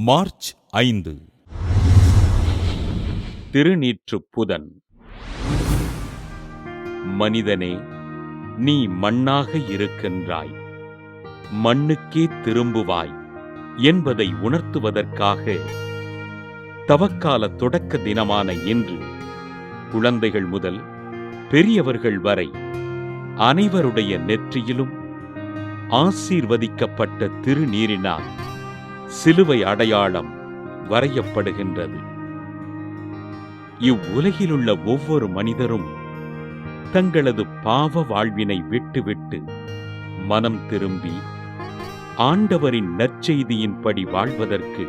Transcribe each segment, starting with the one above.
March 5 திருநீற்றுப் புதன். மனிதனே, நீ மண்ணாக இருக்கின்றாய், மண்ணுக்கே திரும்புவாய் என்பதை உணர்த்துவதற்காக தவக்கால தொடக்க தினமான இன்று குழந்தைகள் முதல் பெரியவர்கள் வரை அனைவருடைய நெற்றியிலும் ஆசீர்வதிக்கப்பட்ட திருநீரினால் சிலுவை அடையாளம் வரையப்படுகின்றது. இவ்வுலகிலுள்ள ஒவ்வொரு மனிதரும் தங்களது பாவ வாழ்வினை விட்டுவிட்டு மனம் திரும்பி ஆண்டவரின் நற்செய்தியின்படி வாழ்வதற்கு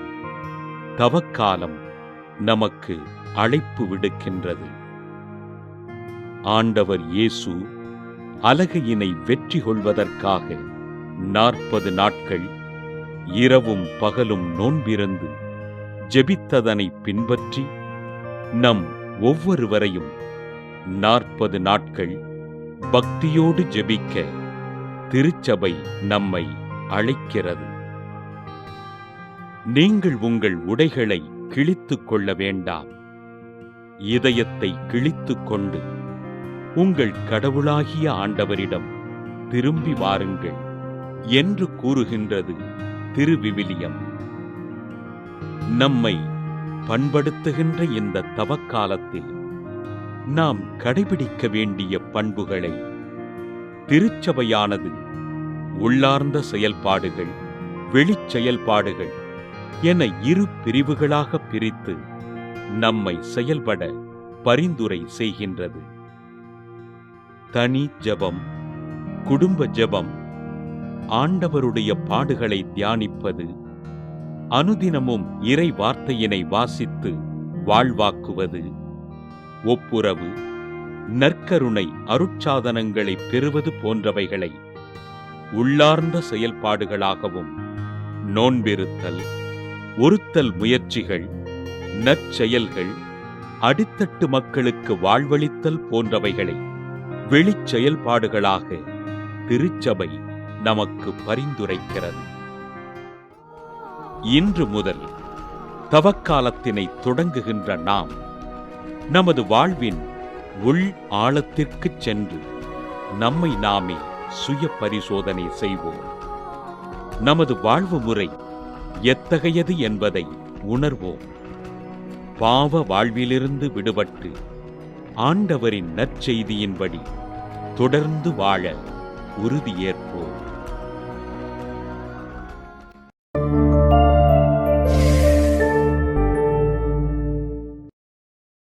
தவக்காலம் நமக்கு அழைப்பு விடுக்கின்றது. ஆண்டவர் இயேசு அலகையினை வெற்றி கொள்வதற்காக 40 நாட்கள் இரவும் பகலும் நோன்பிருந்து ஜெபித்ததனை பின்பற்றி நம் ஒவ்வொருவரையும் 40 நாட்கள் பக்தியோடு ஜெபிக்க திருச்சபை நம்மை அழைக்கிறது. நீங்கள் உங்கள் உடைகளை கிழித்துக் கொள்ள வேண்டாம், இதயத்தை கிழித்துக் கொண்டு உங்கள் கடவுளாகிய ஆண்டவரிடம் திரும்பி வாருங்கள் என்று கூறுகின்றது திருவிவிலியம். நம்மை பண்படுத்துகின்ற இந்த தவக்காலத்தில் நாம் கடைபிடிக்க வேண்டிய பண்புகளை திருச்சபையானது உள்ளார்ந்த செயல்பாடுகள், வெளிச் செயல்பாடுகள் என 2 பிரிவுகளாக பிரித்து நம்மை செயல்பட பரிந்துரை செய்கின்றது. தனி ஜெபம், குடும்ப ஜெபம், ஆண்டவருடைய பாடுகளை தியானிப்பது, அனுதினமும் இறை வார்த்தையினை வாசித்து வாழ்வாக்குவது, ஒப்புரவு, நற்கருணை அருட்சாதனங்களை பெறுவது போன்றவைகளை உள்ளார்ந்த செயல்பாடுகளாகவும், நோன்பிருத்தல், ஒருத்தல் முயற்சிகள், நற்செயல்கள், அடித்தட்டு மக்களுக்கு வாழ்வளித்தல் போன்றவைகளை வெளிச் செயல்பாடுகளாக திருச்சபை நமக்கு பரிந்துரைக்கிறது. இன்று முதல் தவக்காலத்தினை தொடங்குகின்ற நாம் நமது வாழ்வின் உள் ஆழத்திற்குச் சென்று நம்மை நாமே சுய பரிசோதனை செய்வோம். நமது வாழ்வு முறை எத்தகையது என்பதை உணர்வோம். பாவ வாழ்விலிருந்து விடுபட்டு ஆண்டவரின் நற்செய்தியின்படி தொடர்ந்து வாழ உறுதியேற்போம்.